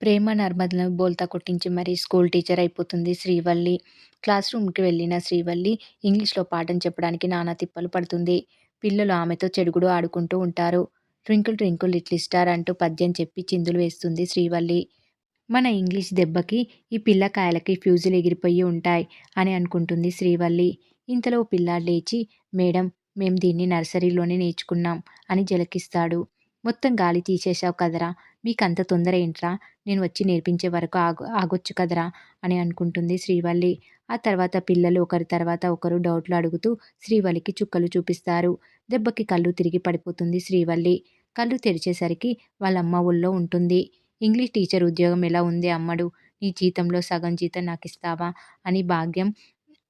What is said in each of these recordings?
ప్రేమ నర్మదలను బోల్తా కొట్టించి మరీ స్కూల్ టీచర్ అయిపోతుంది శ్రీవల్లి. క్లాస్ రూమ్‌కి వెళ్ళిన శ్రీవల్లి ఇంగ్లీష్‌లో పాఠం చెప్పడానికి నానా తిప్పలు పడుతుంది. పిల్లలు ఆమెతో చెడుగుడు ఆడుకుంటూ ఉంటారు. 'ట్వింకిల్ ట్వింకిల్ లిటిల్ స్టార్' అంటూ పద్యం చెప్పి చిందులు వేస్తుంది శ్రీవల్లి. మన ఇంగ్లీష్ దెబ్బకి ఈ పిల్లకాయలకి ఫ్యూజులు ఎగిరిపోయి ఉంటాయి అని అనుకుంటుంది శ్రీవల్లి. ఇంతలో ఓ పిల్లాడు లేచి, మేడం, మేం దీన్ని నర్సరీలోనే నేర్చుకున్నాం అని జలకిస్తాడు. మొత్తం గాలి తీసేశావు కదరా, మీకంత తొందర ఏంట్రా, నేను వచ్చి నేర్పించే వరకు ఆగొచ్చు కదరా అని అనుకుంటుంది శ్రీవల్లి. ఆ తర్వాత పిల్లలు ఒకరి తర్వాత ఒకరు డౌట్లు అడుగుతూ శ్రీవల్లికి చుక్కలు చూపిస్తారు. దెబ్బకి కళ్ళు తిరిగి పడిపోతుంది శ్రీవల్లి. కళ్ళు తెరిచేసరికి వాళ్ళమ్మ ఒళ్ళో ఉంటుంది. ఇంగ్లీష్ టీచర్ ఉద్యోగం ఎలా ఉంది అమ్మడు, నీ జీతంలో సగం జీతం నాకిస్తావా అని భాగ్యం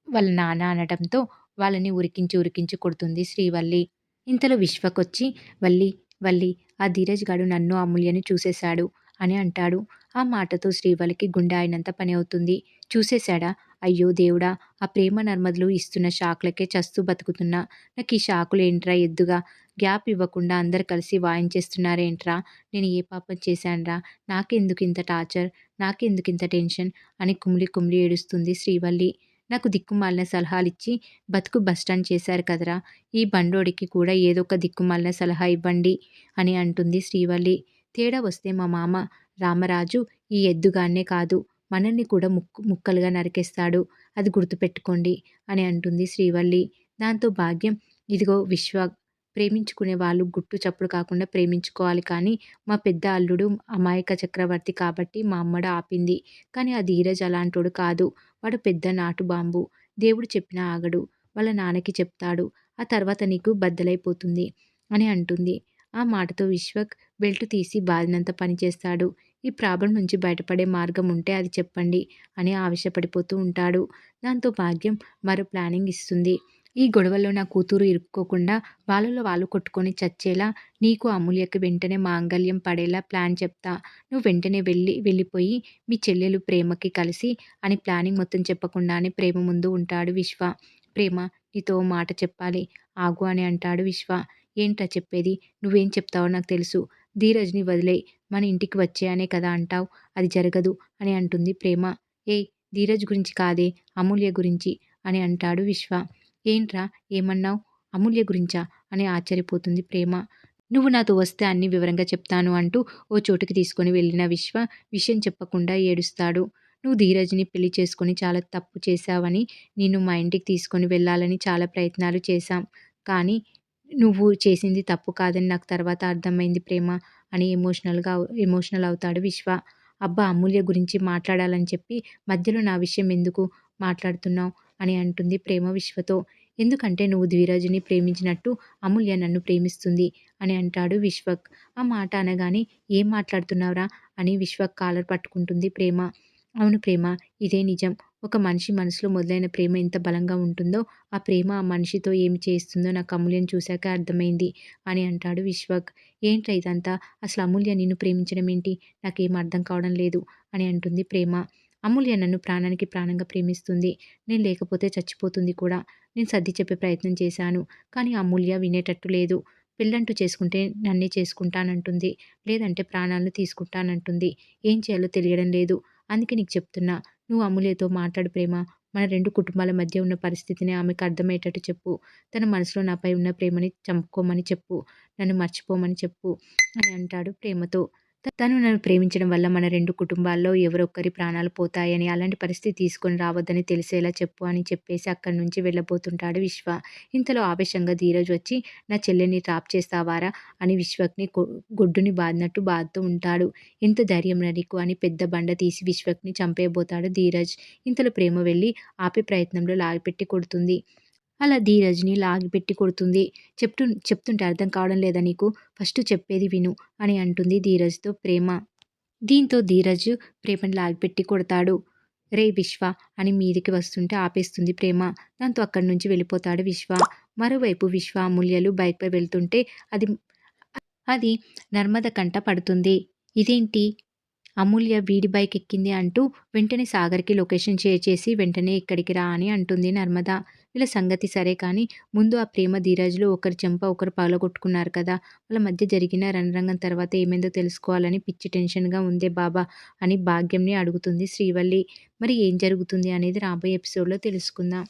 వాళ్ళ నాన్న అనటంతో వాళ్ళని ఉరికించి ఉరికించి కొడుతుంది శ్రీవల్లి. ఇంతలో విశ్వకొచ్చి, వల్లి వల్లి, ఆ ధీరజ్ గాడు నన్ను అమూల్యని చూసేశాడు అని అంటాడు. ఆ మాటతో శ్రీవల్లికి గుండె ఆగినంత పని అవుతుంది. చూసేశాడా? అయ్యో దేవుడా, ఆ ప్రేమ నర్మదలు ఇస్తున్న షాకులకే చస్తూ బతుకుతున్నా. నాకు ఈ షాకులేంట్రా ఎద్దుగా, గ్యాప్ ఇవ్వకుండా అందరు కలిసి వాయించేస్తున్నారేంట్రా, నేను ఏ పాపం చేశాన్రా, నాకెందుకింత టార్చర్, నాకెందుకింత టెన్షన్ అని కుమిలి కుమిలి ఏడుస్తుంది శ్రీవల్లి. నాకు దిక్కుమాలిన సలహాలిచ్చి బతుకు బస్టాండ్ చేశారు కదరా, ఈ బండోడికి కూడా ఏదో ఒక దిక్కుమాలిన సలహా ఇవ్వండి అని అంటుంది శ్రీవల్లి. తేడా వస్తే మా మామ రామరాజు ఈ ఎద్దుగాన్నే కాదు, మనల్ని కూడా ముక్కలుగా నరికేస్తాడు, అది గుర్తుపెట్టుకోండి అని అంటుంది శ్రీవల్లి. దాంతో భాగ్యం, ఇదిగో విశ్వ, ప్రేమించుకునే వాళ్ళు గుట్టు చప్పుడు కాకుండా ప్రేమించుకోవాలి కానీ, మా పెద్ద అల్లుడు అమాయక చక్రవర్తి కాబట్టి మా అమ్మడు ఆపింది. కానీ ఆ ధీరజ్ అలాంటోడు కాదు, వాడు పెద్ద నాటు బాంబు, దేవుడు చెప్పినా ఆగడు, వాళ్ళ నాన్నకి చెప్తాడు, ఆ తర్వాత నీకు బద్దలైపోతుంది అని అంటుంది. ఆ మాటతో విశ్వక్ బెల్ట్ తీసి బాదినంత పని చేస్తాడు. ఈ ప్రాబ్లం నుంచి బయటపడే మార్గం ఉంటే అది చెప్పండి అని ఆవేశపడిపోతూ ఉంటాడు. దాంతో భాగ్యం మరో ప్లానింగ్ ఇస్తుంది. ఈ గొడవల్లో నా కూతురు ఇరుక్కోకుండా వాళ్ళలో వాళ్ళు కొట్టుకొని చచ్చేలా, నీకు అమూల్యకి వెంటనే మాంగల్యం పడేలా ప్లాన్ చెప్తా. నువ్వు వెంటనే వెళ్ళిపోయి మీ చెల్లెలు ప్రేమకి కలిసి అని ప్లానింగ్ మొత్తం చెప్పకుండానే ప్రేమ ముందు ఉంటాడు విశ్వ. ప్రేమ, నీతో ఓ మాట చెప్పాలి, ఆగు అని అంటాడు విశ్వ. ఏంట్రా చెప్పేది? నువ్వేం చెప్తావో నాకు తెలుసు. ధీరజ్‌ని వదిలేయ్, మన ఇంటికి వచ్చేయనే కదా అంటావు, అది జరగదు అని అంటుంది ప్రేమ. ఏయ్, ధీరజ్ గురించి కాదే, అమూల్య గురించి అని అంటాడు విశ్వ. ఏంట్రా ఏమన్నావు? అమూల్య గురించా అని ఆశ్చర్యపోతుంది ప్రేమ. నువ్వు నాతో వస్తే అన్నీ వివరంగా చెప్తాను అంటూ ఓ చోటుకి తీసుకొని వెళ్ళిన విశ్వ విషయం చెప్పకుండా ఏడుస్తాడు. నువ్వు ధీరజ్‌ని పెళ్లి చేసుకొని చాలా తప్పు చేశావని, నిన్ను మా ఇంటికి తీసుకొని వెళ్ళాలని చాలా ప్రయత్నాలు చేశాం. కానీ నువ్వు చేసింది తప్పు కాదని నాకు తర్వాత అర్థమైంది ప్రేమ అని ఎమోషనల్ అవుతాడు విశ్వ. అబ్బా, అమూల్య గురించి మాట్లాడాలని చెప్పి మధ్యలో నా విషయం ఎందుకు మాట్లాడుతున్నావు అని అంటుంది ప్రేమ విశ్వతో. ఎందుకంటే నువ్వు ధీరజ్‌ని ప్రేమించినట్టు అమూల్య నన్ను ప్రేమిస్తుంది అని అంటాడు విశ్వక్. ఆ మాట అనగానే, ఏం మాట్లాడుతున్నావురా అని విశ్వక్ కాలర్ పట్టుకుంటుంది ప్రేమ. అవును ప్రేమ, ఇదే నిజం. ఒక మనిషి మనసులో మొదలైన ప్రేమ ఎంత బలంగా ఉంటుందో, ఆ ప్రేమ ఆ మనిషితో ఏమి చేస్తుందో నాకు అమూల్యను చూశాక అర్థమైంది అని అంటాడు విశ్వక్. ఏంట్రా ఇదంతా, అసలు అమూల్య నిన్ను ప్రేమించడం ఏంటి, నాకేం అర్థం కావడం లేదు అని అంటుంది ప్రేమ. అమూల్య నన్ను ప్రాణానికి ప్రాణంగా ప్రేమిస్తుంది. నేను లేకపోతే చచ్చిపోతుంది కూడా. నేను సర్ది చెప్పే ప్రయత్నం చేశాను. కానీ అమూల్య వినేటట్టు లేదు. పెళ్ళంటూ చేసుకుంటే నన్నే చేసుకుంటానంటుంది. లేదంటే ప్రాణాలను తీసుకుంటానంటుంది. ఏం చేయాలో తెలియడం లేదు. అందుకే నీకు చెప్తున్నా. నువ్వు అమూల్యతో మాట్లాడు ప్రేమ. మన 2 కుటుంబాల మధ్య ఉన్న పరిస్థితిని ఆమెకు అర్థమయ్యేటట్టు చెప్పు. తన మనసులో నాపై ఉన్న ప్రేమని చంపుకోమని చెప్పు. నన్ను మర్చిపోమని చెప్పు అని అంటాడు ప్రేమతో. తను నన్ను ప్రేమించడం వల్ల మన 2 కుటుంబాల్లో ఎవరొక్కరి ప్రాణాలు పోతాయని, అలాంటి పరిస్థితి తీసుకొని రావద్దని తెలిసేలా చెప్పు అని చెప్పేసి అక్కడి నుంచి వెళ్ళబోతుంటాడు విశ్వ. ఇంతలో ఆవేశంగా ధీరజ్ వచ్చి, నా చెల్లెల్ని ట్రాప్ చేస్తావారా అని విశ్వక్‌ని గొడ్డుని బాదినట్టు బాదుతూ ఉంటాడు. ఎంత ధైర్యంరా నీకు అని పెద్ద బండ తీసి విశ్వక్‌ని చంపేయబోతాడు ధీరజ్. ఇంతలో ప్రేమ వెళ్ళి ఆపే ప్రయత్నంలో లాగిపెట్టి కొడుతుంది. అలా ధీరజ్‌ని లాగిపెట్టి కొడుతుంది. చెప్తుంటే అర్థం కావడం లేదా నీకు? ఫస్ట్ చెప్పేది విను అని అంటుంది ధీరజ్‌తో ప్రేమ. దీంతో ధీరజ్ ప్రేమని లాగిపెట్టి కొడతాడు. రేయ్ విశ్వ అని మీదికి వస్తుంటే ఆపేస్తుంది ప్రేమ. దాంతో అక్కడి నుంచి వెళ్ళిపోతాడు విశ్వ. మరోవైపు విశ్వ, అమూల్యలు బైక్‌పై వెళ్తుంటే అది అది నర్మద కంట పడుతుంది. ఇదేంటి, అమూల్య వీడి బైక్ ఎక్కింది అంటూ వెంటనే సాగర్‌కి లొకేషన్ షేర్ చేసి వెంటనే ఇక్కడికి రా అని అంటుంది నర్మద. వీళ్ళ సంగతి సరే కానీ ముందు ఆ ప్రేమ ధీరజ్‌లు ఒకరి చెంప ఒకరు పగలగొట్టుకున్నారు కదా! వాళ్ళ మధ్య జరిగిన రణరంగం తర్వాత ఏమైందో తెలుసుకోవాలని పిచ్చి టెన్షన్‌గా ఉందే బాబా! అని భాగ్యంని అడుగుతుంది శ్రీవల్లి. మరి ఏం జరుగుతుంది అనేది రాబోయే ఎపిసోడ్‌లో తెలుసుకుందాం.